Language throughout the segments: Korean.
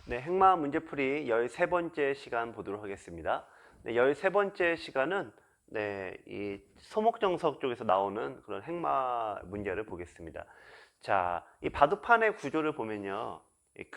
네, 행마 문제풀이 13번째 시간 보도록 하겠습니다. 네, 13번째 시간은 이 소목정석 쪽에서 나오는 그런 행마 문제를 보겠습니다. 자, 이 바둑판의 구조를 보면요.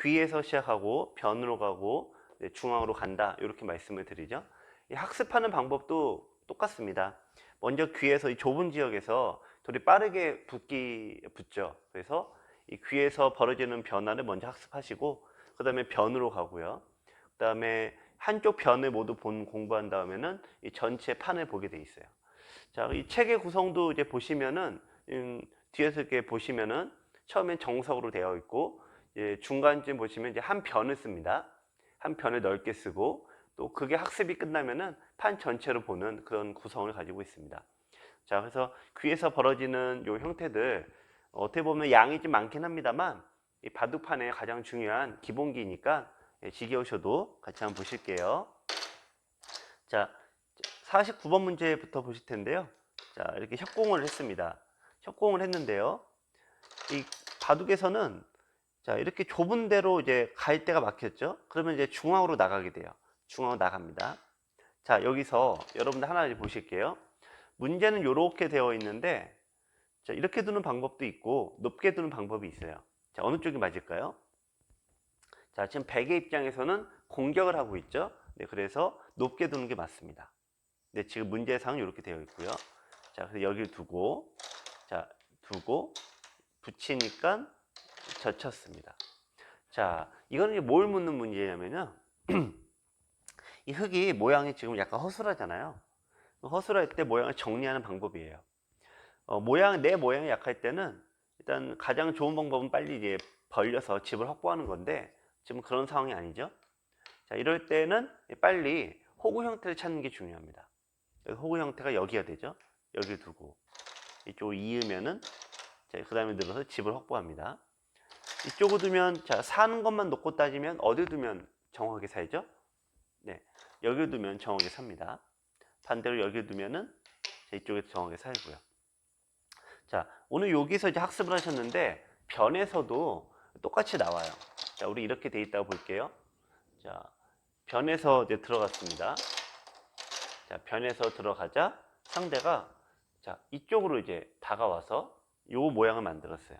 귀에서 시작하고 변으로 가고 중앙으로 간다. 이렇게 말씀을 드리죠. 이 학습하는 방법도 똑같습니다. 먼저 귀에서 이 좁은 지역에서 돌이 빠르게 붙죠. 그래서 이 귀에서 벌어지는 변화를 먼저 학습하시고 그 다음에 변으로 가고요. 그 다음에 한쪽 변을 모두 공부한 다음에는 이 전체 판을 보게 돼 있어요. 자, 이 책의 구성도 이제 보시면은 뒤에서 이렇게 보시면은 처음엔 정석으로 되어 있고 중간쯤 보시면 이제 한 변을 씁니다. 한 변을 넓게 쓰고 또 그게 학습이 끝나면은 판 전체로 보는 그런 구성을 가지고 있습니다. 자, 그래서 귀에서 벌어지는 요 형태들 어떻게 보면 양이 좀 많긴 합니다만 이 바둑판의 가장 중요한 기본기니까 지겨우셔도 같이 한번 보실게요. 자, 49번 문제부터 보실 텐데요. 자, 이렇게 협공을 했습니다. 협공을 했는데요. 이 바둑에서는 자, 이렇게 좁은 데로 이제 갈 데가 막혔죠. 그러면 이제 중앙으로 나가게 돼요. 중앙으로 나갑니다. 자, 여기서 여러분들 하나 보실게요. 문제는 이렇게 되어 있는데 자, 이렇게 두는 방법도 있고 높게 두는 방법이 있어요. 자, 어느 쪽이 맞을까요? 자, 지금 백의 입장에서는 공격을 하고 있죠. 네, 그래서 높게 두는 게 맞습니다. 네, 지금 문제상은 이렇게 되어 있고요. 자, 그래서 여기를 두고 자, 두고 붙이니까 젖혔습니다. 자, 이거는 뭘 묻는 문제냐면요. 이 흙이 모양이 지금 약간 허술하잖아요. 허술할 때 모양을 정리하는 방법이에요. 내 모양이 약할 때는 일단 가장 좋은 방법은 빨리 이제 벌려서 집을 확보하는 건데 지금 그런 상황이 아니죠. 자, 이럴 때는 빨리 호구 형태를 찾는 게 중요합니다. 호구 형태가 여기가 되죠. 여기 두고 이쪽을 이으면은 그 다음에 늘어서 집을 확보합니다. 이쪽을 두면 자, 사는 것만 놓고 따지면 어디 두면 정확하게 살죠? 네, 여기 두면 정확하게 삽니다. 반대로 여기 두면은 이쪽에서 정확하게 살고요. 자, 오늘 여기서 이제 학습을 하셨는데 변에서도 똑같이 나와요. 자, 우리 이렇게 돼 있다고 볼게요. 자, 변에서 이제 들어갔습니다. 자, 변에서 들어가자 상대가 자, 이쪽으로 이제 다가와서 요 모양을 만들었어요.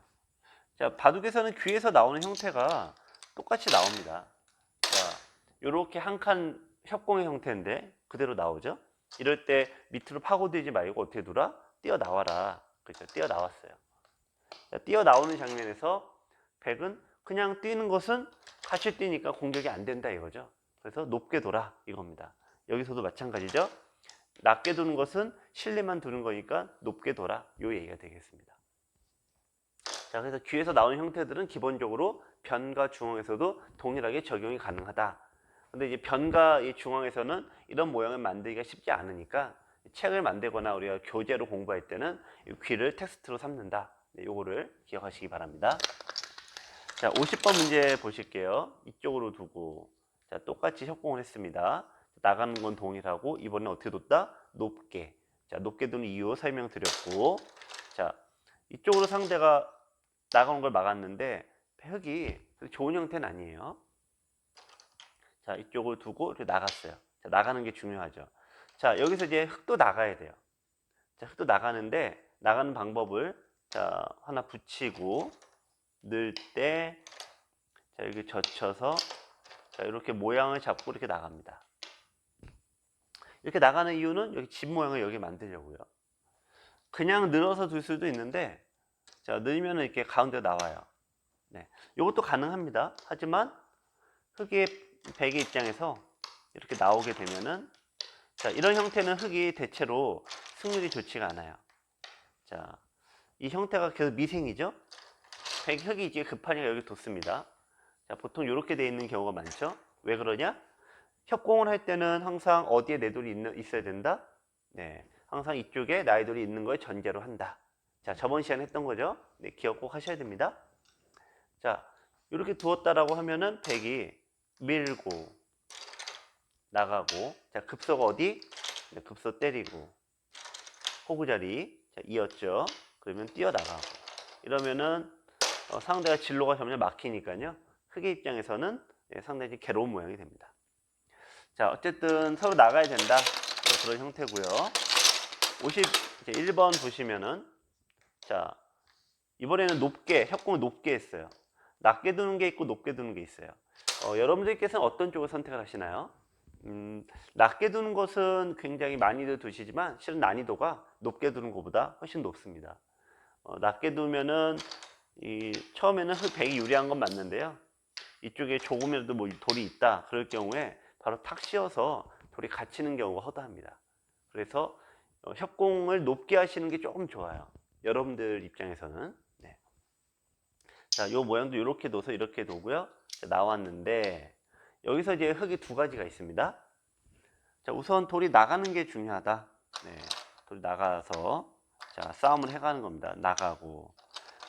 자, 바둑에서는 귀에서 나오는 형태가 똑같이 나옵니다. 자, 요렇게 한 칸 협공의 형태인데 그대로 나오죠. 이럴 때 밑으로 파고들지 말고 어떻게 두라? 뛰어나와라. 그렇죠. 뛰어나왔어요. 자, 뛰어나오는 장면에서 백은 그냥 뛰는 것은 같이 뛰니까 공격이 안 된다 이거죠. 그래서 높게 돌아 이겁니다. 여기서도 마찬가지죠. 낮게 두는 것은 실내만 두는 거니까 높게 돌아 요 얘기가 되겠습니다. 자, 그래서 귀에서 나오는 형태들은 기본적으로 변과 중앙에서도 동일하게 적용이 가능하다. 근데 이제 변과 이 중앙에서는 이런 모양을 만들기가 쉽지 않으니까 책을 만들거나 우리가 교재로 공부할 때는 이 귀를 텍스트로 삼는다. 네, 요거를 기억하시기 바랍니다. 자, 50번 문제 보실게요. 이쪽으로 두고 자, 똑같이 협공을 했습니다. 나가는 건 동일하고 이번엔 어떻게 뒀다? 높게. 자, 높게 두는 이유 설명드렸고 자, 이쪽으로 상대가 나가는 걸 막았는데 흙이 좋은 형태는 아니에요. 자, 이쪽을 두고 이렇게 나갔어요. 자, 나가는 게 중요하죠. 자, 여기서 이제 흙도 나가야 돼요. 자, 흙도 나가는데 나가는 방법을 자, 하나 붙이고 넣을 때 자, 이렇게 젖혀서 자, 이렇게 모양을 잡고 이렇게 나갑니다. 이렇게 나가는 이유는 여기 집 모양을 여기 만들려고요. 그냥 늘어서 둘 수도 있는데 자, 넣으면 이렇게 가운데 나와요. 네. 이것도 가능합니다. 하지만 흙의 백의 입장에서 이렇게 나오게 되면은 자, 이런 형태는 흙이 대체로 승률이 좋지가 않아요. 자, 이 형태가 계속 미생이죠. 흙이 이제 급하니까 여기 뒀습니다. 자, 보통 이렇게 돼 있는 경우가 많죠. 왜 그러냐? 협공을 할 때는 항상 어디에 내 돌이 있어야 된다? 네, 항상 이쪽에 나의 돌이 있는 걸 전제로 한다. 자, 저번 시간에 했던 거죠. 네, 기억 꼭 하셔야 됩니다. 자, 이렇게 두었다라고 하면은 백이 밀고 나가고 자, 급소가 어디? 네, 급소 때리고 호구자리 자, 이었죠. 그러면 뛰어나가고 이러면은 상대가 진로가 점점 막히니까요. 흑의 입장에서는 상당히 괴로운 모양이 됩니다. 자, 어쨌든 서로 나가야 된다. 그런 형태고요. 51번 보시면은, 자, 이번에는 높게, 협공을 높게 했어요. 낮게 두는 게 있고 높게 두는 게 있어요. 여러분들께서는 어떤 쪽을 선택을 하시나요? 낮게 두는 것은 굉장히 많이들 두시지만 실은 난이도가 높게 두는 것보다 훨씬 높습니다. 낮게 두면은 처음에는 흑백이 유리한 건 맞는데요. 이쪽에 조금이라도 뭐 돌이 있다 그럴 경우에 바로 탁 씌워서 돌이 갇히는 경우가 허다합니다. 그래서 협공을 높게 하시는 게 조금 좋아요. 여러분들 입장에서는. 네. 자, 요 모양도 이렇게 둬서 이렇게 두고요. 자, 나왔는데 여기서 이제 흙이 두 가지가 있습니다. 자, 우선 돌이 나가는 게 중요하다. 네, 돌이 나가서 자, 싸움을 해가는 겁니다. 나가고.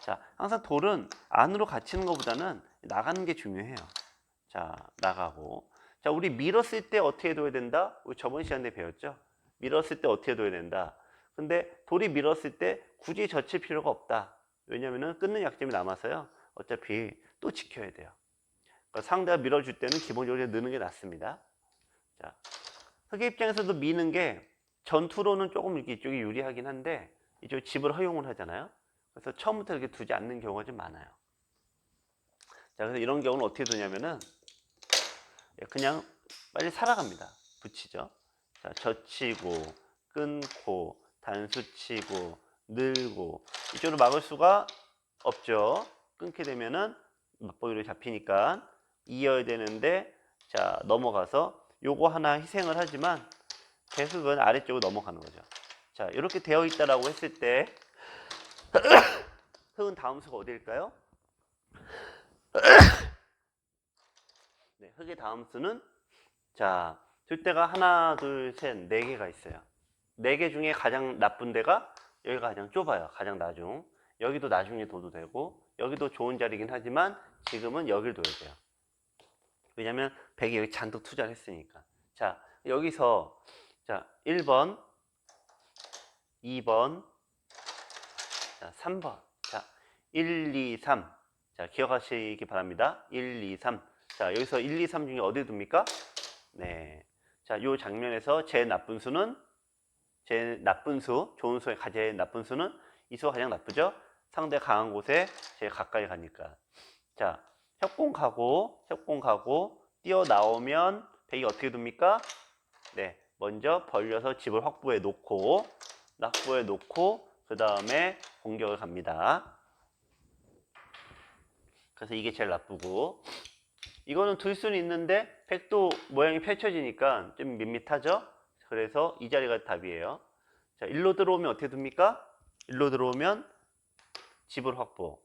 자, 항상 돌은 안으로 갇히는 것보다는 나가는 게 중요해요. 자, 나가고. 자, 우리 밀었을 때 어떻게 둬야 된다? 우리 저번 시간에 배웠죠? 밀었을 때 어떻게 둬야 된다. 근데 돌이 밀었을 때 굳이 젖힐 필요가 없다. 왜냐면은 끊는 약점이 남아서요. 어차피 또 지켜야 돼요. 그러니까 상대가 밀어줄 때는 기본적으로 넣는 게 낫습니다. 자, 흑의 입장에서도 미는 게 전투로는 조금 이렇게 이쪽이 유리하긴 한데 이쪽 집을 허용을 하잖아요. 그래서 처음부터 이렇게 두지 않는 경우가 좀 많아요. 자, 그래서 이런 경우는 어떻게 두냐면은 그냥 빨리 살아갑니다. 붙이죠. 자, 젖히고 끊고 단수치고 늘고 이쪽으로 막을 수가 없죠. 끊게 되면은 맞보기로 잡히니까 이어야 되는데 자, 넘어가서 요거 하나 희생을 하지만 대흙은 아래쪽으로 넘어가는 거죠. 자, 이렇게 되어 있다라고 했을 때 흙은 다음 수가 어디일까요? 네, 흙의 다음 수는 자, 둘대가 하나, 둘, 셋, 네 개가 있어요. 네 개 중에 가장 나쁜 데가 여기가 가장 좁아요. 가장 나중. 여기도 나중에 둬도 되고 여기도 좋은 자리긴 하지만 지금은 여길 둬야 돼요. 왜냐면 백이 여기 잔뜩 투자를 했으니까. 자, 여기서 자, 1번, 2번, 자, 3번. 자, 1, 2, 3. 자, 기억하시기 바랍니다. 1, 2, 3. 자, 여기서 1, 2, 3 중에 어디 둡니까? 네. 자, 요 장면에서 제일 나쁜 수는 제일 나쁜 수, 좋은 수의 제일 나쁜 수는 이 수가 가장 나쁘죠? 상대 강한 곳에 제일 가까이 가니까. 자, 협공 가고 뛰어나오면 백이 어떻게 둡니까? 네, 먼저 벌려서 집을 확보해 놓고 그 다음에 공격을 갑니다. 그래서 이게 제일 나쁘고 이거는 둘 수는 있는데 백도 모양이 펼쳐지니까 좀 밋밋하죠? 그래서 이 자리가 답이에요. 자, 일로 들어오면 어떻게 둡니까? 일로 들어오면 집을 확보.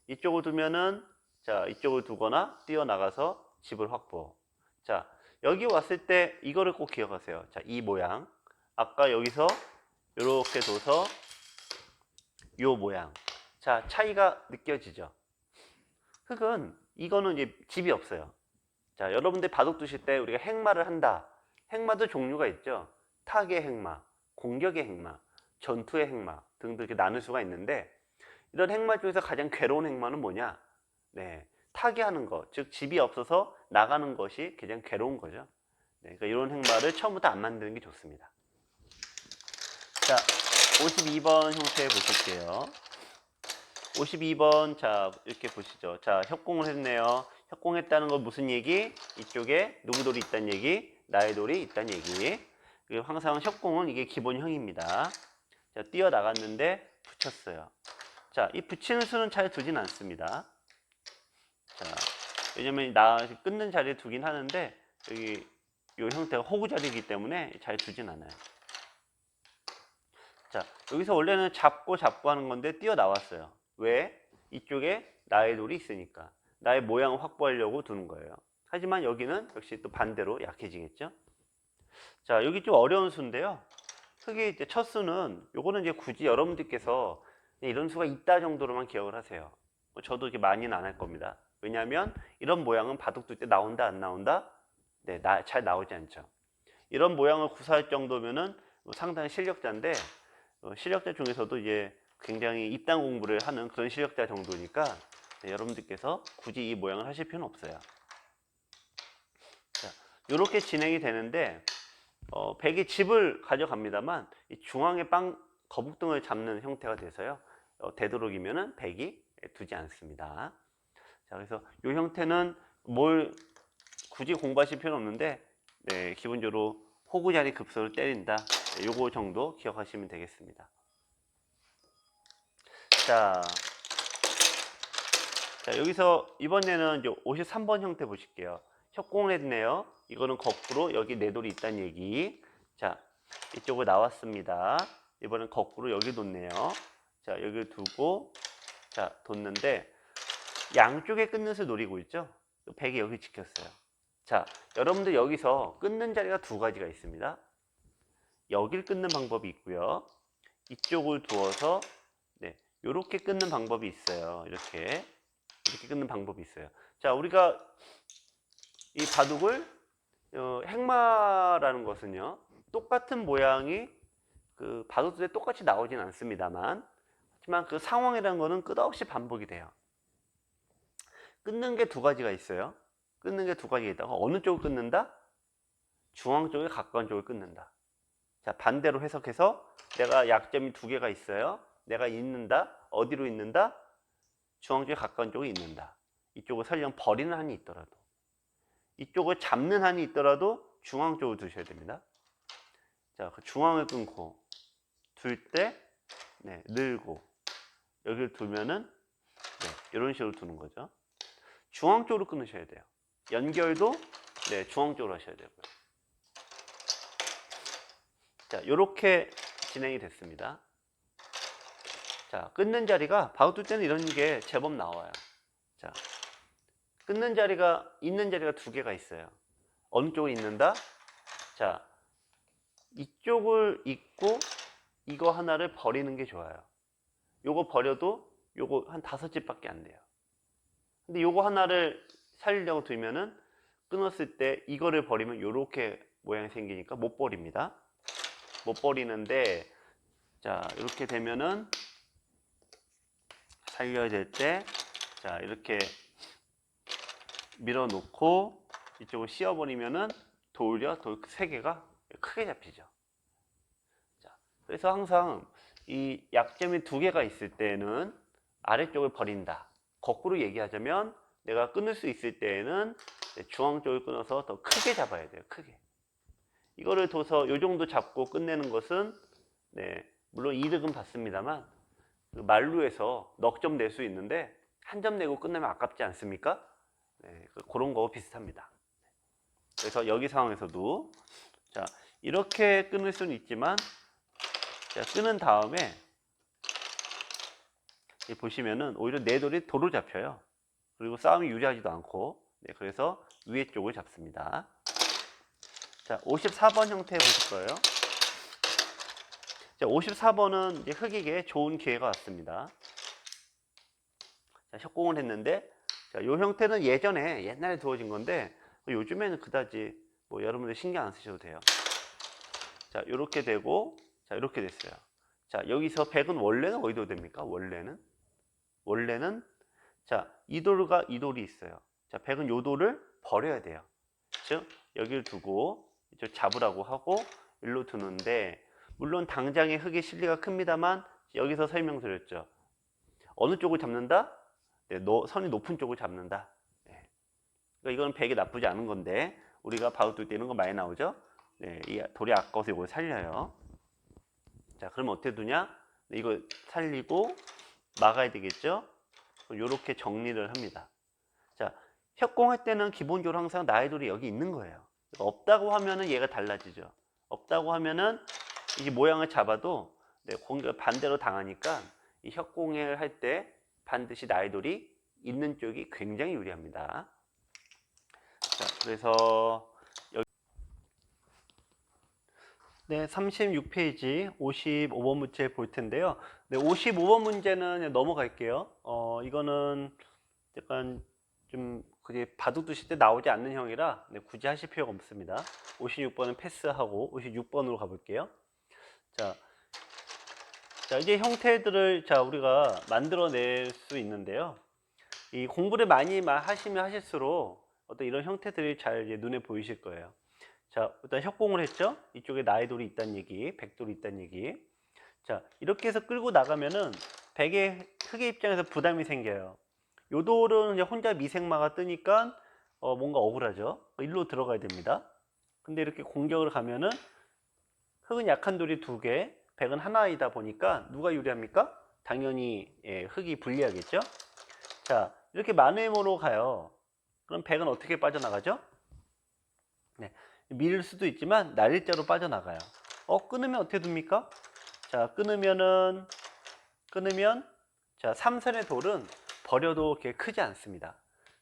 이쪽을 두면은 자, 이쪽을 두거나 뛰어나가서 집을 확보. 자, 여기 왔을 때 이거를 꼭 기억하세요. 자, 이 모양. 아까 여기서 이렇게 둬서 요 모양. 자, 차이가 느껴지죠? 흙은 이거는 이제 집이 없어요. 자, 여러분들 바둑 두실 때 우리가 행마를 한다. 행마도 종류가 있죠. 타의 행마, 공격의 행마, 전투의 행마 등등 이렇게 나눌 수가 있는데 이런 행마 중에서 가장 괴로운 행마는 뭐냐? 네, 타개하는 것, 즉 집이 없어서 나가는 것이 가장 괴로운 거죠. 네, 그러니까 이런 행마를 처음부터 안 만드는 게 좋습니다. 자, 52번 형태 보실게요. 52번 자 이렇게 보시죠. 자, 협공을 했네요. 협공했다는 건 무슨 얘기? 이쪽에 누구 돌이 있다는 얘기? 나의 돌이 있다는 얘기. 그리고 항상 협공은 이게 기본형입니다. 자, 뛰어나갔는데 붙였어요. 자, 이 붙이는 수는 잘 두진 않습니다. 자, 왜냐면 나 끊는 자리에 두긴 하는데 여기 이 형태가 호구 자리이기 때문에 잘 두진 않아요. 자, 여기서 원래는 잡고 하는 건데 뛰어나왔어요. 왜? 이쪽에 나의 돌이 있으니까. 나의 모양을 확보하려고 두는 거예요. 하지만 여기는 역시 또 반대로 약해지겠죠? 자, 여기 좀 어려운 수인데요. 흙의 이제 첫 수는 요거는 이제 굳이 여러분들께서 이런 수가 있다 정도로만 기억을 하세요. 저도 이렇게 많이는 안 할 겁니다. 왜냐하면 이런 모양은 바둑 둘 때 나온다 안 나온다? 네, 잘 나오지 않죠. 이런 모양을 구사할 정도면은 상당히 실력자인데 실력자 중에서도 이제 굉장히 입단 공부를 하는 그런 실력자 정도니까 네, 여러분들께서 굳이 이 모양을 하실 필요는 없어요. 이렇게 진행이 되는데 백이 집을 가져갑니다만 이 중앙에 거북등을 잡는 형태가 돼서요. 되도록이면은 백이 두지 않습니다. 자, 그래서 이 형태는 뭘 굳이 공부하실 필요는 없는데, 네, 기본적으로 호구자리 급소를 때린다. 네, 요거 정도 기억하시면 되겠습니다. 자, 여기서 이번에는 이제 53번 형태 보실게요. 협공을 했네요. 이거는 거꾸로 여기 네 돌이 있다는 얘기. 자, 이쪽으로 나왔습니다. 이번엔 거꾸로 여기 뒀네요. 자, 여기 두고, 자, 뒀는데, 양쪽에 끊는 수 노리고 있죠? 백이 여기 지켰어요. 자, 여러분들 여기서 끊는 자리가 두 가지가 있습니다. 여길 끊는 방법이 있고요. 이쪽을 두어서, 네, 요렇게 끊는 방법이 있어요. 이렇게 끊는 방법이 있어요. 자, 우리가 이 바둑을 행마라는 것은요, 똑같은 모양이 그 바둑들에 똑같이 나오진 않습니다만, 하지만 그 상황이라는 거는 끝없이 반복이 돼요. 끊는 게 두 가지가 있어요. 끊는 게 두 가지가 있다. 어느 쪽을 끊는다? 중앙 쪽에 가까운 쪽을 끊는다. 자, 반대로 해석해서 내가 약점이 두 개가 있어요. 내가 있는다. 어디로 있는다? 중앙 쪽에 가까운 쪽에 있는다. 이쪽을 설령 버리는 한이 있더라도, 이쪽을 잡는 한이 있더라도 중앙 쪽을 두셔야 됩니다. 자, 그 중앙을 끊고 둘 때, 네, 늘고 여기를 두면은, 네, 이런 식으로 두는 거죠. 중앙 쪽으로 끊으셔야 돼요. 연결도, 네, 중앙 쪽으로 하셔야 되고요. 자, 이렇게 진행이 됐습니다. 자, 끊는 자리가 바둑둘 때는 이런 게 제법 나와요. 자, 끊는 자리가, 있는 자리가 두 개가 있어요. 어느 쪽을 있는다? 자, 이쪽을 있고 이거 하나를 버리는 게 좋아요. 요거 버려도 요거 한 5집밖에 안 돼요. 근데 요거 하나를 살리려고 두면은 끊었을 때 이거를 버리면 요렇게 모양이 생기니까 못 버립니다. 못 버리는데, 자, 이렇게 되면은 살려야 될 때, 자, 이렇게 밀어 놓고 이쪽을 씌워 버리면은 돌 세 개가 크게 잡히죠. 자, 그래서 항상 이 약점이 두 개가 있을 때는 아래쪽을 버린다. 거꾸로 얘기하자면 내가 끊을 수 있을 때에는 중앙 쪽을 끊어서 더 크게 잡아야 돼요. 크게. 이거를 둬서 요 정도 잡고 끝내는 것은, 네, 물론 이득은 받습니다만 그 만루에서 넉 점 낼 수 있는데 한 점 내고 끝내면 아깝지 않습니까? 네, 그런 거 비슷합니다. 그래서 여기 상황에서도, 자, 이렇게 끊을 수는 있지만, 자, 끊은 다음에 보시면은 오히려 내 돌이 도로 잡혀요. 그리고 싸움이 유리하지도 않고, 네, 그래서 위에 쪽을 잡습니다. 자, 54번 형태 보실 거예요. 자, 54번은 이제 흑에게 좋은 기회가 왔습니다. 자, 협공을 했는데, 자, 요 형태는 옛날에 두어진 건데 요즘에는 그다지 뭐 여러분들 신경 안 쓰셔도 돼요. 자, 이렇게 되고, 자, 이렇게 됐어요. 자, 여기서 백은 원래는 어디로 됩니까? 원래는 자, 이 돌이 있어요. 자, 백은 요 돌을 버려야 돼요. 즉 여기를 두고 이쪽 잡으라고 하고 일로 두는데, 물론 당장의 흑의 실리가 큽니다만 여기서 설명드렸죠. 어느 쪽을 잡는다? 네, 선이 높은 쪽을 잡는다. 네. 그러니까 이건 백이 나쁘지 않은 건데 우리가 바둑둘 때 이런 거 많이 나오죠. 네, 이 돌이 아까워서 이걸 살려요. 자, 그럼 어떻게 두냐? 네, 이거 살리고 막아야 되겠죠. 이렇게 정리를 합니다. 자, 협공할 때는 기본적으로 항상 나의 돌이 여기 있는 거예요. 없다고 하면은 얘가 달라지죠. 없다고 하면은 이 모양을 잡아도, 네, 공격을 반대로 당하니까 이 협공을 할 때 반드시 나의 돌이 있는 쪽이 굉장히 유리합니다. 자, 그래서 네, 36페이지 55번 문제 볼 텐데요. 네, 55번 문제는 넘어갈게요. 이거는 약간 좀 그게 바둑 두실 때 나오지 않는 형이라, 네, 굳이 하실 필요가 없습니다. 56번은 패스하고 56번으로 가볼게요. 자, 이제 형태들을 우리가 만들어낼 수 있는데요. 이 공부를 많이 하시면 하실수록 어떤 이런 형태들이 잘 이제 눈에 보이실 거예요. 자, 일단 협공을 했죠. 이쪽에 나의 돌이 있다는 얘기, 백돌이 있다는 얘기. 자, 이렇게 해서 끌고 나가면은 백의 흑의 입장에서 부담이 생겨요. 요 돌은 이제 혼자 미생마가 뜨니까 뭔가 억울하죠. 일로 들어가야 됩니다. 근데 이렇게 공격을 가면은 흑은 약한 돌이 2개, 백은 하나이다 보니까 누가 유리합니까? 당연히 예, 흑이 불리하겠죠. 자, 이렇게 만회모로 가요. 그럼 백은 어떻게 빠져나가죠? 네, 밀 수도 있지만 날일자로 빠져나가요. 끊으면 어떻게 됩니까? 자, 끊으면 자, 3선의 돌은 버려도 그렇게 크지 않습니다.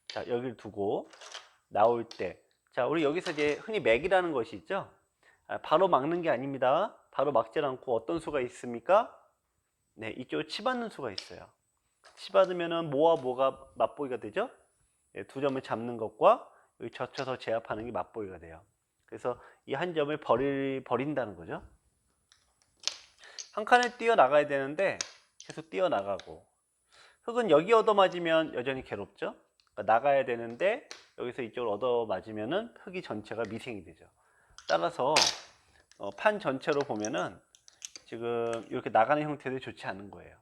자, 여기를 두고 나올 때, 자, 우리 여기서 이제 흔히 맥이라는 것이 있죠. 바로 막는 게 아닙니다. 바로 막질 않고 어떤 수가 있습니까? 네, 이쪽에 치받는 수가 있어요. 치받으면은 뭐와 뭐가 맞보기가 되죠? 네, 2점을 잡는 것과 여기 젖혀서 제압하는 게 맞보기가 돼요. 그래서 이 한 점을 버린다는 거죠. 한 칸에 뛰어나가야 되는데 계속 뛰어나가고, 흑은 여기 얻어맞으면 여전히 괴롭죠. 그러니까 나가야 되는데 여기서 이쪽을 얻어맞으면은 흑이 전체가 미생이 되죠. 따라서 판 전체로 보면은 지금 이렇게 나가는 형태도 좋지 않은 거예요.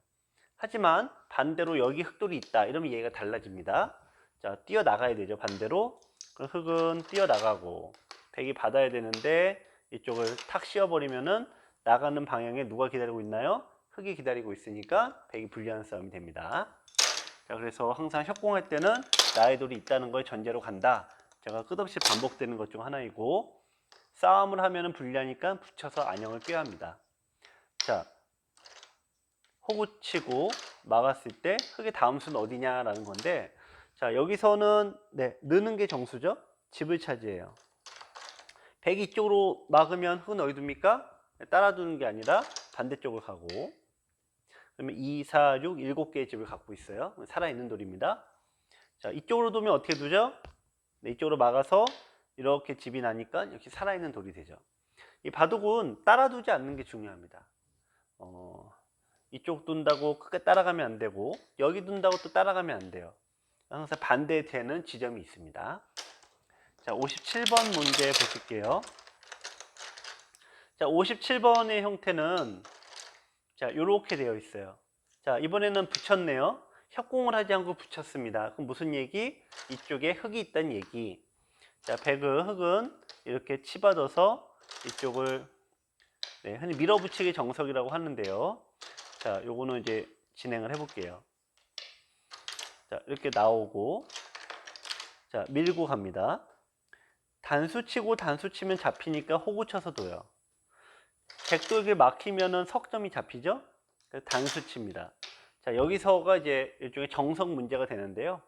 하지만 반대로 여기 흑돌이 있다 이러면 얘가 달라집니다. 자, 뛰어나가야 되죠. 반대로. 그럼 흑은 뛰어나가고 백이 받아야 되는데 이쪽을 탁 씌워버리면은 나가는 방향에 누가 기다리고 있나요? 흑이 기다리고 있으니까 백이 불리한 싸움이 됩니다. 자, 그래서 항상 협공할 때는 나의 돌이 있다는 걸 전제로 간다. 제가 끝없이 반복되는 것 중 하나이고, 싸움을 하면은 불리하니까 붙여서 안형을 껴야 합니다. 자, 호구 치고 막았을 때 흑의 다음 수는 어디냐라는 건데, 자, 여기서는 네, 느는 게 정수죠. 집을 차지해요. 백이 이쪽으로 막으면 흑은 어디 둡니까? 따라두는 게 아니라 반대쪽을 가고, 그러면 2, 4, 6, 7개의 집을 갖고 있어요. 살아있는 돌입니다. 자, 이쪽으로 두면 어떻게 두죠? 네, 이쪽으로 막아서 이렇게 집이 나니까 이렇게 살아있는 돌이 되죠. 이 바둑은 따라두지 않는 게 중요합니다. 이쪽 둔다고 크게 따라가면 안 되고, 여기 둔다고 또 따라가면 안 돼요. 항상 반대되는 지점이 있습니다. 자, 57번 문제 보실게요. 자, 57번의 형태는 자, 이렇게 되어 있어요. 자, 이번에는 붙였네요. 협공을 하지 않고 붙였습니다. 그럼 무슨 얘기? 이쪽에 흑이 있다는 얘기. 자, 흑은 이렇게 치받아서 이쪽을 네, 흔히 밀어붙이기 정석이라고 하는데요. 자, 요거는 이제 진행을 해볼게요. 자, 이렇게 나오고, 자, 밀고 갑니다. 단수 치고 단수 치면 잡히니까 호구 쳐서 둬요. 백돌기 막히면은 석점이 잡히죠? 그래서 단수 칩니다. 자, 여기서가 이제 일종의 정석 문제가 되는데요.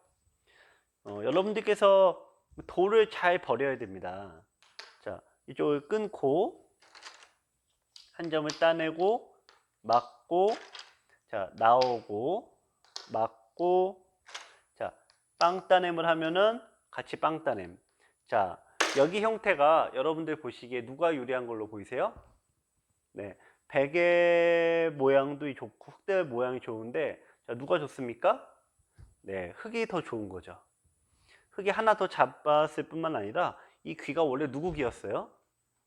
여러분들께서 돌을 잘 버려야 됩니다. 자, 이쪽을 끊고, 한 점을 따내고, 막고, 자, 나오고, 막고, 자, 빵 따냄을 하면은 같이 빵 따냄. 자, 여기 형태가 여러분들 보시기에 누가 유리한 걸로 보이세요? 네, 백의 모양도 좋고 흑대 모양이 좋은데, 자, 누가 좋습니까? 네, 흑이 더 좋은 거죠. 흑이 하나 더 잡았을 뿐만 아니라 이 귀가 원래 누구 귀였어요?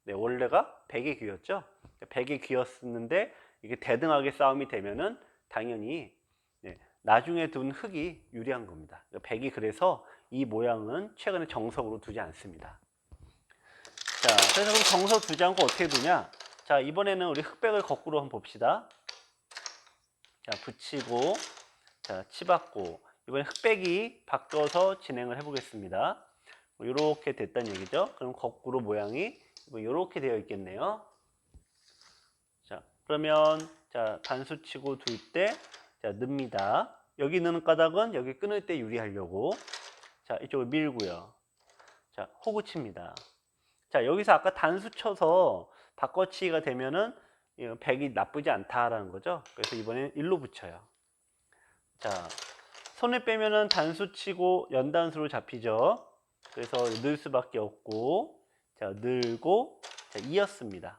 네, 원래가 백의 귀였죠. 백의 귀였는데 이게 대등하게 싸움이 되면은 당연히 네, 나중에 둔 흑이 유리한 겁니다. 백이 그래서 이 모양은 최근에 정석으로 두지 않습니다. 자, 그래서 그럼 정석 두지 않고 어떻게 두냐? 자, 이번에는 우리 흑백을 거꾸로 한번 봅시다. 자, 붙이고, 자, 치받고. 이번에 흑백이 바꿔서 진행을 해보겠습니다. 이렇게 됐다는 얘기죠. 그럼 거꾸로 모양이 이렇게 되어 있겠네요. 자, 그러면 자, 단수 치고 둘 때, 자, 넣습니다. 여기 넣는 까닭은 여기 끊을 때 유리하려고. 자, 이쪽을 밀고요. 자, 호구 칩니다. 자, 여기서 아까 단수 쳐서 바꿔치기가 되면은 백이 나쁘지 않다라는 거죠. 그래서 이번엔 1로 붙여요. 자, 손을 빼면은 단수 치고 연단수로 잡히죠. 그래서 늘 수밖에 없고, 자, 늘고, 자, 이었습니다.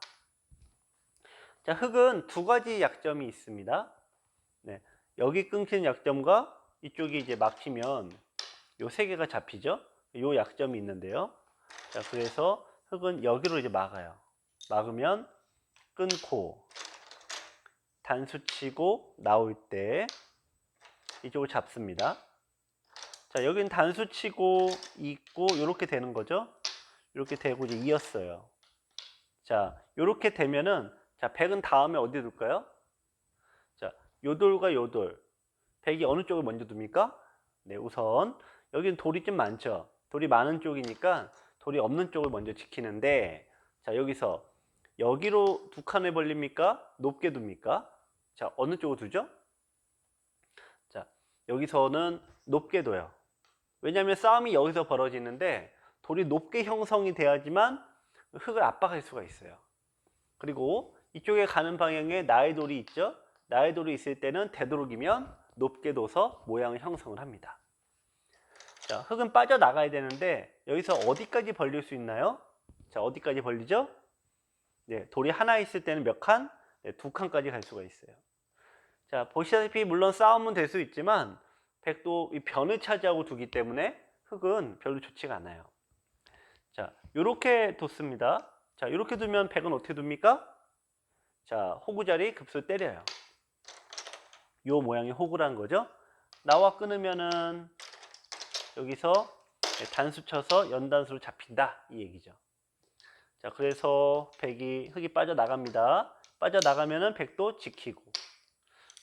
자, 흑은 2가지 약점이 있습니다. 네, 여기 끊기는 약점과 이쪽이 이제 막히면 요 3개가 잡히죠. 요 약점이 있는데요. 자, 그래서 흙은 여기로 이제 막아요. 막으면 끊고 단수 치고 나올 때 이쪽을 잡습니다. 자, 여기는 단수 치고 있고 이렇게 되는 거죠. 이렇게 되고 이제 이었어요. 자, 이렇게 되면은 자, 백은 다음에 어디 둘까요? 자, 요 돌과 요 돌. 백이 어느 쪽을 먼저 둡니까? 네, 우선 여기는 돌이 좀 많죠. 돌이 많은 쪽이니까 돌이 없는 쪽을 먼저 지키는데, 자, 여기서 여기로 두 칸을 벌립니까? 높게 둡니까? 자, 어느 쪽으로 두죠? 자, 여기서는 높게 둬요. 왜냐하면 싸움이 여기서 벌어지는데 돌이 높게 형성이 돼야지만 흙을 압박할 수가 있어요. 그리고 이쪽에 가는 방향에 나의 돌이 있죠. 나의 돌이 있을 때는 되도록이면 높게 둬서 모양을 형성을 합니다. 자, 흙은 빠져나가야 되는데 여기서 어디까지 벌릴 수 있나요? 자, 어디까지 벌리죠? 네, 돌이 하나 있을 때는 몇 칸? 네, 두 칸까지 갈 수가 있어요. 자, 보시다시피 물론 싸움은 될 수 있지만 백도 이 변을 차지하고 두기 때문에 흙은 별로 좋지가 않아요. 자, 요렇게 뒀습니다. 자, 이렇게 두면 백은 어떻게 둡니까? 자, 호구 자리 급수 때려요. 요 모양이 호구라는 거죠. 나와 끊으면은 여기서 단수 쳐서 연단수로 잡힌다 이 얘기죠. 자, 그래서 흙이 빠져나갑니다. 빠져나가면은 백도 지키고.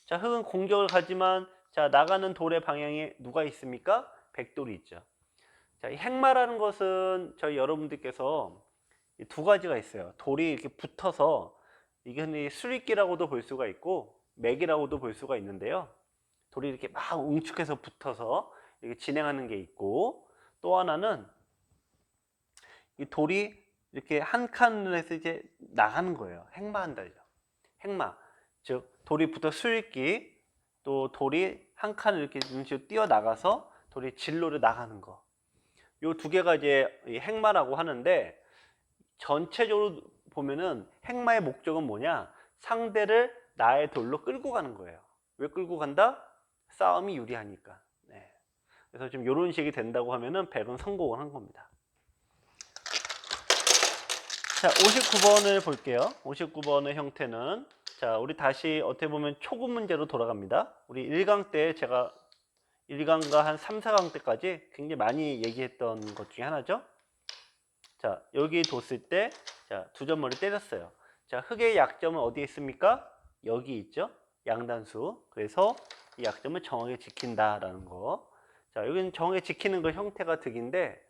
자, 흙은 공격을 가지만 자, 나가는 돌의 방향에 누가 있습니까? 백돌이 있죠. 자, 이 행마라는 것은 저희 여러분들께서 두 가지가 있어요. 돌이 이렇게 붙어서 이게 흔히 수리끼라고도 볼 수가 있고 맥이라고도 볼 수가 있는데요. 돌이 이렇게 막 웅축해서 붙어서 이렇게 진행하는 게 있고, 또 하나는 이 돌이 이렇게 한 칸에서 이제 나가는 거예요. 행마한다죠. 행마. 즉 돌이 붙어 수익기, 또 돌이 한 칸을 이렇게 눈치로 뛰어 나가서 돌이 진로를 나가는 거. 요 두 개가 이제 행마라고 하는데, 전체적으로 보면은 행마의 목적은 뭐냐? 상대를 나의 돌로 끌고 가는 거예요. 왜 끌고 간다? 싸움이 유리하니까. 네. 그래서 좀 이런 식이 된다고 하면은 백은 성공을 한 겁니다. 자, 59번을 볼게요. 59번의 형태는, 자, 우리 다시 어떻게 보면 초급 문제로 돌아갑니다. 우리 1강 때 제가 1강과 한 3, 4강 때까지 굉장히 많이 얘기했던 것 중에 하나죠. 자, 여기 뒀을 때, 자, 두 점머리 때렸어요. 자, 흙의 약점은 어디에 있습니까? 여기 있죠. 양단수. 그래서 이 약점을 정확하게 지킨다라는 거. 자, 여기는 정확하게 지키는 거 형태가 득인데,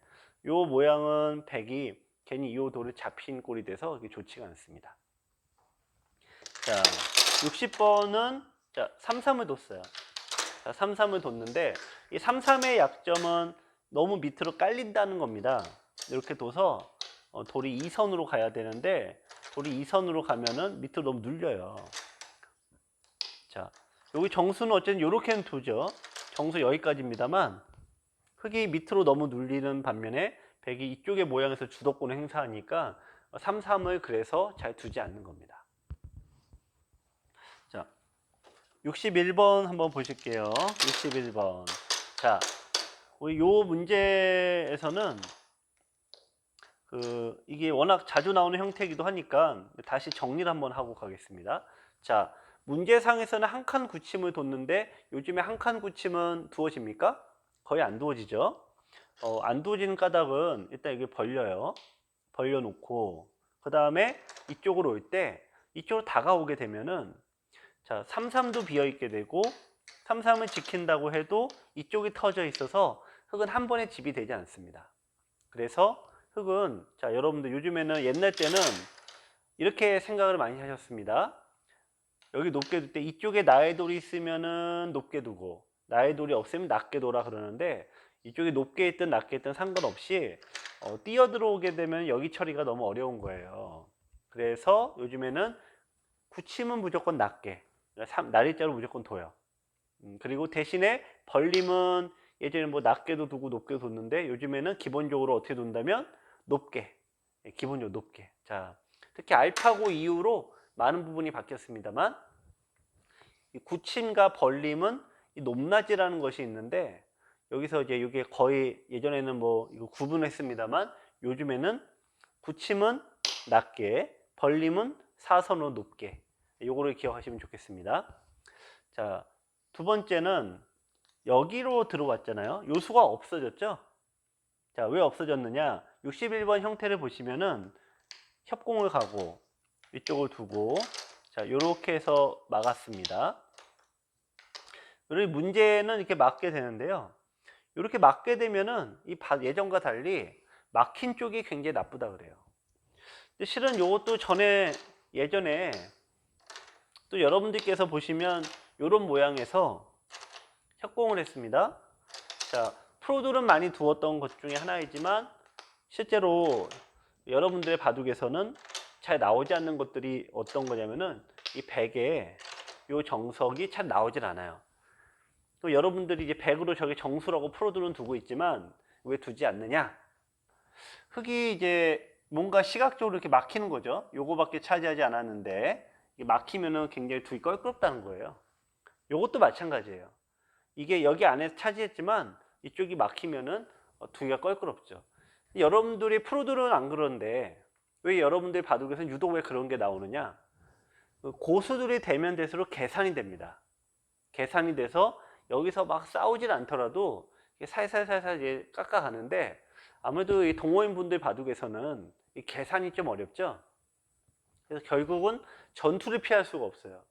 요 모양은 백이 괜히 이 돌을 잡힌 꼴이 돼서 이게 좋지가 않습니다. 자, 60번은 자, 33을 뒀어요. 자, 33을 뒀는데 이 33의 약점은 너무 밑으로 깔린다는 겁니다. 이렇게 둬서 돌이 2선으로 가야 되는데 돌이 2선으로 가면은 밑으로 너무 눌려요. 자, 여기 정수는 어쨌든 이렇게는 두죠. 정수 여기까지입니다만 흙이 밑으로 너무 눌리는 반면에 백이 이쪽의 모양에서 주도권을 행사하니까 3, 3을 그래서 잘 두지 않는 겁니다. 자, 61번 한번 보실게요. 61번. 자, 우리 요 문제에서는 이게 워낙 자주 나오는 형태이기도 하니까 다시 정리를 한번 하고 가겠습니다. 자, 문제상에서는 한 칸 굳힘을 뒀는데 요즘에 한 칸 굳힘은 두어집니까? 거의 안 두어지죠. 안 두어지는 까닭은 일단 이게 벌려요. 벌려놓고 그 다음에 이쪽으로 올 때 이쪽으로 다가오게 되면은 자, 33도 비어있게 되고 33을 지킨다고 해도 이쪽이 터져 있어서 흙은 한 번에 집이 되지 않습니다. 그래서 흙은 자, 여러분들 요즘에는 옛날 때는 이렇게 생각을 많이 하셨습니다. 여기 높게 둘 때 이쪽에 나의 돌이 있으면은 높게 두고 나의 돌이 없으면 낮게 둬라 그러는데 이쪽이 높게 있든 낮게 있든 상관없이 뛰어 들어오게 되면 여기 처리가 너무 어려운 거예요. 그래서 요즘에는 굳힘은 무조건 낮게, 나리자로 무조건 둬요. 그리고 대신에 벌림은 예전에 뭐 낮게도 두고 높게도 뒀는데 요즘에는 기본적으로 어떻게 둔다면 높게, 기본적으로 높게. 자, 특히 알파고 이후로 많은 부분이 바뀌었습니다만 이 굳힘과 벌림은 이 높낮이라는 것이 있는데 여기서 이제 이게 거의 예전에는 뭐 이거 구분했습니다만 요즘에는 굳힘은 낮게, 벌림은 사선으로 높게. 요거를 기억하시면 좋겠습니다. 자, 두 번째는 여기로 들어왔잖아요. 요 수가 없어졌죠? 자, 왜 없어졌느냐? 61번 형태를 보시면은 협공을 가고 이쪽을 두고 자, 요렇게 해서 막았습니다. 그리고 문제는 이렇게 막게 되는데요. 이렇게 막게 되면은 이 예전과 달리 막힌 쪽이 굉장히 나쁘다 그래요. 근데 실은 요것도 예전에 또 여러분들께서 보시면 이런 모양에서 협공을 했습니다. 자, 프로들은 많이 두었던 것 중에 하나이지만 실제로 여러분들의 바둑에서는 잘 나오지 않는 것들이 어떤 거냐면은 이 백에 요 정석이 잘 나오질 않아요. 또 여러분들이 이제 백으로 저기 정수라고 프로들은 두고 있지만 왜 두지 않느냐? 흙이 이제 뭔가 시각적으로 이렇게 막히는 거죠. 요거밖에 차지하지 않았는데 이게 막히면은 굉장히 두기 껄끄럽다는 거예요. 요것도 마찬가지예요. 이게 여기 안에서 차지했지만 이쪽이 막히면은 두기가 껄끄럽죠. 여러분들이 프로들은 안 그런데 왜 여러분들 바둑에서는 유독 왜 그런 게 나오느냐? 고수들이 되면 될수록 계산이 됩니다. 계산이 돼서 여기서 막 싸우질 않더라도 살살살살 이제 깎아가는데 아무래도 이 동호인 분들 바둑에서는 이 계산이 좀 어렵죠. 그래서 결국은 전투를 피할 수가 없어요.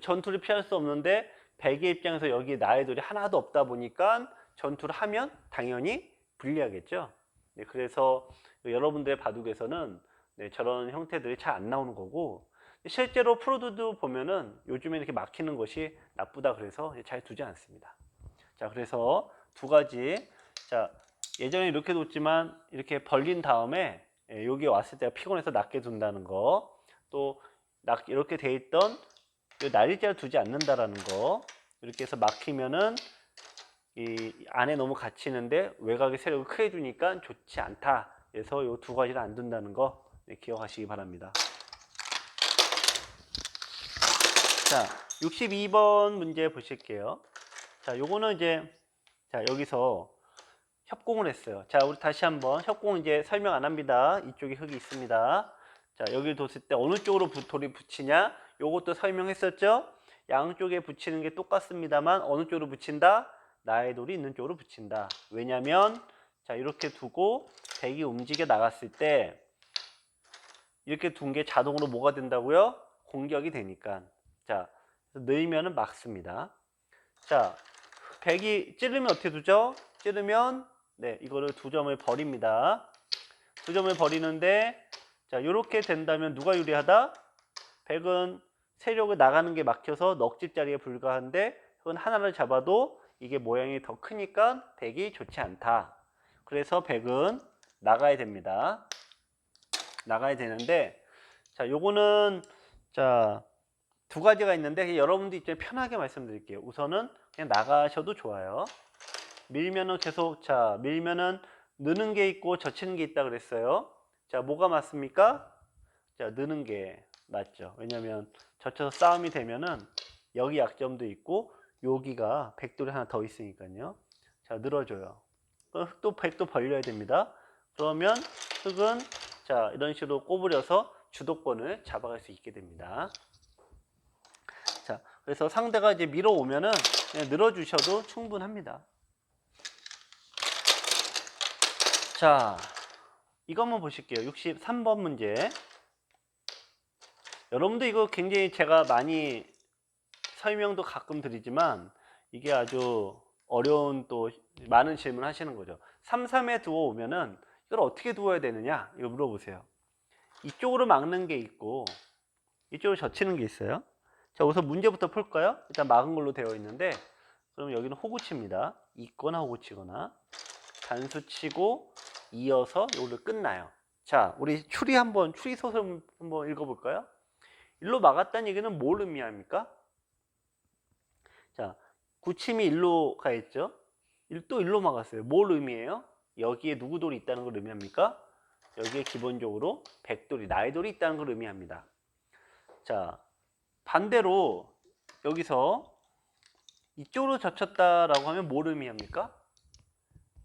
전투를 피할 수 없는데 백의 입장에서 여기 나의 돌이 하나도 없다 보니까 전투를 하면 당연히 불리하겠죠. 네, 그래서 여러분들의 바둑에서는 네, 저런 형태들이 잘 안 나오는 거고 실제로 프로들도 보면은 요즘에 이렇게 막히는 것이 나쁘다 그래서 잘 두지 않습니다. 자, 그래서 두 가지. 자, 예전에 이렇게 뒀지만 이렇게 벌린 다음에 여기 왔을 때가 피곤해서 낮게 둔다는 거. 또 이렇게 돼 있던 날일자를 두지 않는다라는 거. 이렇게 해서 막히면은 이 안에 너무 갇히는데 외곽의 세력을 크게 주니까 좋지 않다. 그래서 이 두 가지를 안 둔다는 거 기억하시기 바랍니다. 자, 62번 문제 보실게요. 자, 요거는 이제 자, 여기서 협공을 했어요. 자, 우리 다시 한번 협공 이제 설명 안 합니다. 이쪽에 흙이 있습니다. 자, 여기 뒀을 때 어느 쪽으로 돌이 붙이냐? 요것도 설명했었죠? 양쪽에 붙이는 게 똑같습니다만 어느 쪽으로 붙인다? 나의 돌이 있는 쪽으로 붙인다. 왜냐면 자, 이렇게 두고 백이 움직여 나갔을 때 이렇게 둔 게 자동으로 뭐가 된다고요? 공격이 되니까. 자, 넣으면은 막습니다. 자, 백이 찌르면 어떻게 두죠? 찌르면 네, 이거를 두 점을 버립니다. 두 점을 버리는데 자, 이렇게 된다면 누가 유리하다? 백은 세력을 나가는 게 막혀서 넉집 자리에 불과한데 흙은 하나를 잡아도 이게 모양이 더 크니까 백이 좋지 않다. 그래서 백은 나가야 됩니다. 나가야 되는데 자, 요거는 자, 두 가지가 있는데 여러분들 입장에 편하게 말씀드릴게요. 우선은 그냥 나가셔도 좋아요. 밀면은 계속 자, 밀면은 느는 게 있고 젖히는 게 있다 그랬어요. 자, 뭐가 맞습니까? 자, 느는 게 맞죠. 왜냐면 젖혀서 싸움이 되면은 여기 약점도 있고 여기가 백돌이 하나 더 있으니까요. 자, 늘어줘요. 그럼 흙도 백도 벌려야 됩니다. 그러면 흙은 자, 이런 식으로 꼬부려서 주도권을 잡아갈 수 있게 됩니다. 자, 그래서 상대가 이제 밀어오면은 그냥 늘어주셔도 충분합니다. 자, 이거 한번 보실게요. 63번 문제. 여러분들 이거 굉장히 제가 많이 설명도 가끔 드리지만 이게 아주 어려운 또 많은 질문 하시는 거죠. 3-3에 두어 오면은 이걸 어떻게 두어야 되느냐? 이거 물어보세요. 이쪽으로 막는 게 있고 이쪽으로 젖히는 게 있어요. 자, 우선 문제부터 풀까요? 일단 막은 걸로 되어 있는데 그럼 여기는 호구치입니다. 있거나 호구치거나 단수 치고 이어서 이걸로 끝나요. 자, 우리 추리 소설 한번 읽어볼까요? 일로 막았다는 얘기는 뭘 의미합니까? 자, 구침이 일로 가 있죠? 또 일로 막았어요. 뭘 의미해요? 여기에 누구 돌이 있다는 걸 의미합니까? 여기에 기본적으로 백돌이, 나의 돌이 있다는 걸 의미합니다. 자, 반대로 여기서 이쪽으로 젖혔다라고 하면 뭘 의미합니까?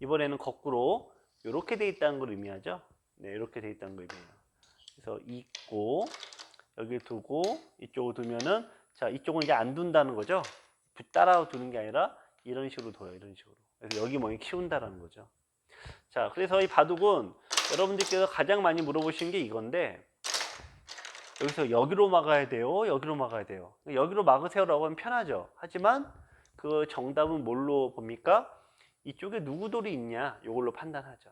이번에는 거꾸로 이렇게 돼 있다는 걸 의미하죠. 네, 이렇게 돼 있다는 걸 의미해요. 그래서 있고 여기 두고 이쪽으로 두면은 자, 이쪽은 이제 안 둔다는 거죠. 따라 두는 게 아니라 이런 식으로 둬요. 이런 식으로. 그래서 여기 뭐니 키운다라는 거죠. 자, 그래서 이 바둑은 여러분들께서 가장 많이 물어보신 게 이건데 여기서 여기로 막아야 돼요? 여기로 막아야 돼요? 여기로 막으세요라고 하면 편하죠. 하지만 그 정답은 뭘로 봅니까? 이쪽에 누구 돌이 있냐? 이걸로 판단하죠.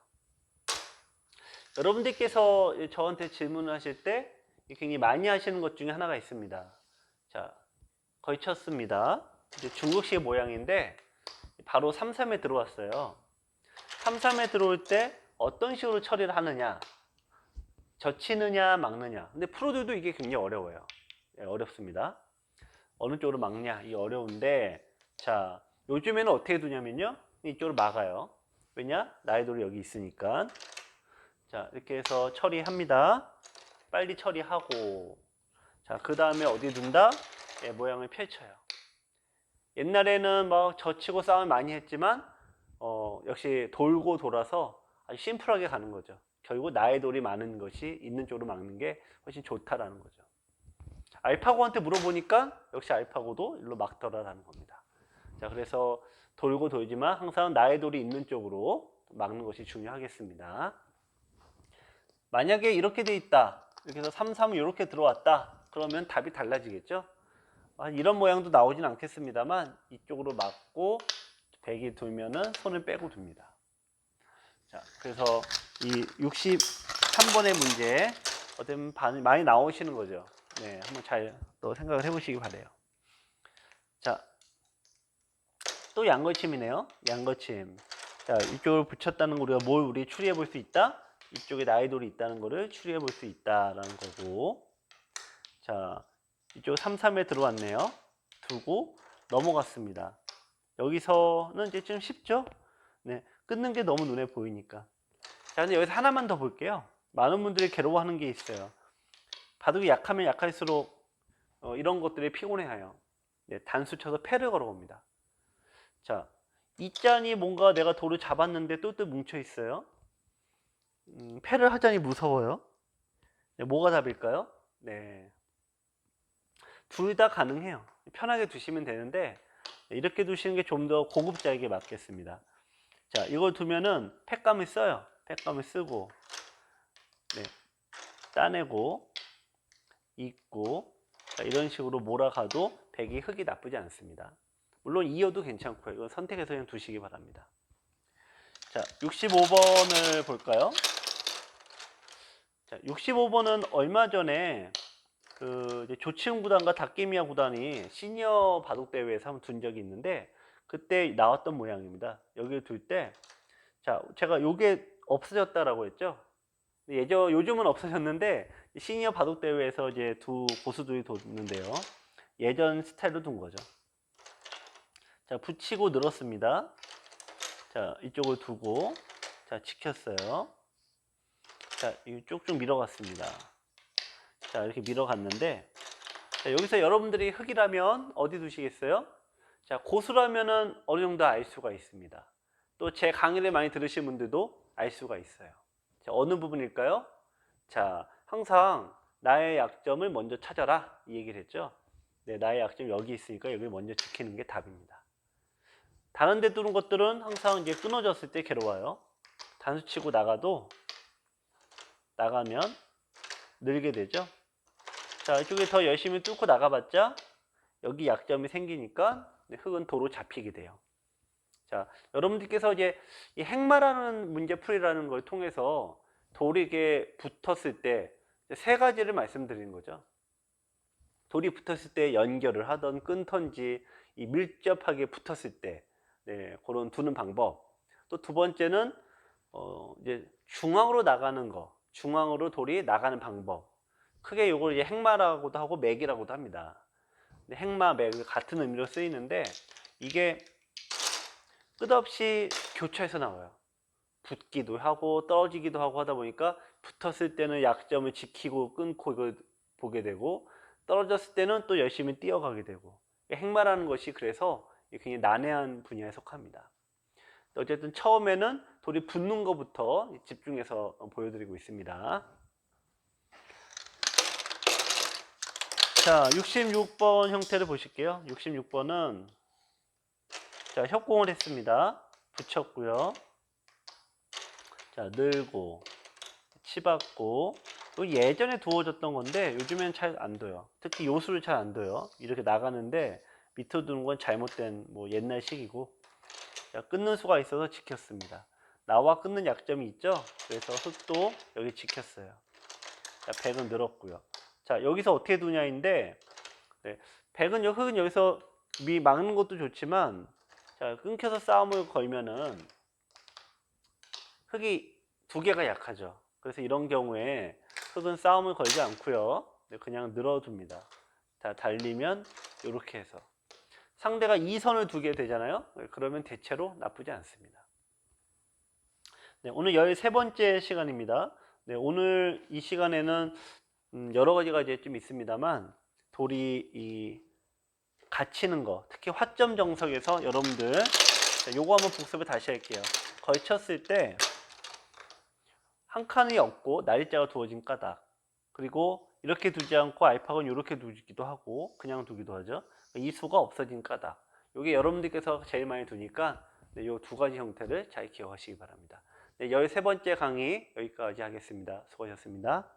여러분들께서 저한테 질문을 하실 때 굉장히 많이 하시는 것 중에 하나가 있습니다. 자, 거의 쳤습니다. 이제 중국식 모양인데 바로 3-3에 들어왔어요. 3-3에 들어올 때 어떤 식으로 처리를 하느냐? 젖히느냐 막느냐. 근데 프로들도 이게 굉장히 어려워요. 네, 어렵습니다. 어느 쪽으로 막냐 이게 어려운데 자 요즘에는 어떻게 두냐면요 이쪽으로 막아요. 왜냐? 나의 돌이 여기 있으니까. 자 이렇게 해서 처리합니다. 빨리 처리하고 자 그 다음에 어디 둔다? 네, 모양을 펼쳐요. 옛날에는 막 젖히고 싸움을 많이 했지만 역시 돌고 돌아서 아주 심플하게 가는 거죠. 결국 나의 돌이 많은 것이 있는 쪽으로 막는 게 훨씬 좋다라는 거죠. 알파고한테 물어보니까 역시 알파고도 일로 막더라라는 겁니다. 자, 그래서 돌고 돌지만 항상 나의 돌이 있는 쪽으로 막는 것이 중요하겠습니다. 만약에 이렇게 돼 있다. 이렇게 해서 3-3 이렇게 들어왔다. 그러면 답이 달라지겠죠? 이런 모양도 나오진 않겠습니다만 이쪽으로 막고 백이 돌면은 손을 빼고 둡니다. 자, 그래서 이 63번의 문제 어떤 많이 나오시는 거죠. 네, 한번 잘 또 생각을 해보시기 바래요. 자, 또 양거침이네요. 양거침. 자, 이쪽을 붙였다는 거 우리가 뭘 우리 추리해 볼 수 있다? 이쪽에 나의 돌이 있다는 거를 추리해 볼 수 있다라는 거고. 자, 이쪽 3-3에 들어왔네요. 두고 넘어갔습니다. 여기서는 이제 좀 쉽죠? 네, 끊는 게 너무 눈에 보이니까. 자, 근데 여기서 하나만 더 볼게요. 많은 분들이 괴로워하는 게 있어요. 바둑이 약하면 약할수록 이런 것들이 피곤해해요. 네, 단수 쳐서 패를 걸어봅니다. 자, 이 짠이 뭔가 내가 돌을 잡았는데 똘똘 뭉쳐 있어요. 패를 하자니 무서워요. 네, 뭐가 답일까요? 네, 둘 다 가능해요. 편하게 두시면 되는데 이렇게 두시는 게 좀 더 고급자에게 맞겠습니다. 자, 이걸 두면은 팩감을 써요. 팩감을 쓰고 네, 따내고 있고 자, 이런 식으로 몰아가도 백이 흙이 나쁘지 않습니다. 물론 이어도 괜찮고요. 이건 선택해서 그냥 두시기 바랍니다. 자, 65번을 볼까요? 자, 65번은 얼마 전에 그 조치훈 구단과 다케미야 구단이 시니어 바둑 대회에서 한번 둔 적이 있는데 그때 나왔던 모양입니다. 여기를 둘 때 자, 제가 요게 없어졌다라고 했죠. 요즘은 없어졌는데 시니어 바둑 대회에서 이제 두 고수들이 뒀는데요. 예전 스타일로 둔 거죠. 자, 붙이고 늘었습니다. 자, 이쪽을 두고 자, 지켰어요. 자, 쭉쭉 밀어갔습니다. 자, 이렇게 밀어갔는데 자, 여기서 여러분들이 흙이라면 어디 두시겠어요? 자, 고수라면은 어느 정도 알 수가 있습니다. 또 제 강의를 많이 들으신 분들도 알 수가 있어요. 자, 어느 부분일까요? 자, 항상 나의 약점을 먼저 찾아라 이 얘기를 했죠. 네, 나의 약점이 여기 있으니까 여기 먼저 지키는 게 답입니다. 다른 데 두는 것들은 항상 이제 끊어졌을 때 괴로워요. 단수 치고 나가도 나가면 늘게 되죠. 자, 이쪽에 더 열심히 뚫고 나가봤자 여기 약점이 생기니까 흙은 도로 잡히게 돼요. 자, 여러분들께서 이제 이 행마라는 문제풀이라는 걸 통해서 돌이 이렇게 붙었을 때 세 가지를 말씀드리는 거죠. 돌이 붙었을 때 연결을 하던 끊던지 이 밀접하게 붙었을 때 네, 그런 두는 방법. 또 두 번째는 이제 중앙으로 나가는 거, 중앙으로 돌이 나가는 방법. 크게 이걸 이제 행마라고도 하고 맥이라고도 합니다. 행마, 맥 같은 의미로 쓰이는데 이게 끝없이 교차해서 나와요. 붙기도 하고 떨어지기도 하고 하다 보니까 붙었을 때는 약점을 지키고 끊고 이걸 보게 되고 떨어졌을 때는 또 열심히 뛰어가게 되고 행마라는 것이 그래서 굉장히 난해한 분야에 속합니다. 어쨌든 처음에는 돌이 붙는 것부터 집중해서 보여드리고 있습니다. 자, 66번 형태를 보실게요. 66번은 자, 협공을 했습니다. 붙였고요. 자, 늘고 치받고 예전에 두어졌던 건데 요즘엔 잘 안 둬요. 특히 요수를 잘 안 둬요. 이렇게 나가는데 밑으로 두는 건 잘못된 뭐 옛날식이고. 자, 끊는 수가 있어서 지켰습니다. 나와 끊는 약점이 있죠. 그래서 흙도 여기 지켰어요. 자, 백은 늘었고요. 자, 여기서 어떻게 두냐인데 네, 흙은 여기서 막는 것도 좋지만 자, 끊겨서 싸움을 걸면은 흙이 두 개가 약하죠. 그래서 이런 경우에 흙은 싸움을 걸지 않고요. 그냥 늘어둡니다. 자, 달리면 이렇게 해서 상대가 2선을 두게 되잖아요. 그러면 대체로 나쁘지 않습니다. 네, 오늘 13번째 시간입니다. 네, 오늘 이 시간에는 여러 가지가 이제 좀 있습니다만 돌이 갇히는 거, 특히 화점 정석에서 여러분들 요거 한번 복습을 다시 할게요. 걸쳤을 때 한 칸이 없고 날짜가 두어진 까닭, 그리고 이렇게 두지 않고 알파고는 이렇게 두기도 하고 그냥 두기도 하죠. 이 수가 없어진 까닭, 이게 여러분들께서 제일 많이 두니까 이 두 가지 형태를 잘 기억하시기 바랍니다. 네, 13번째 강의 여기까지 하겠습니다. 수고하셨습니다.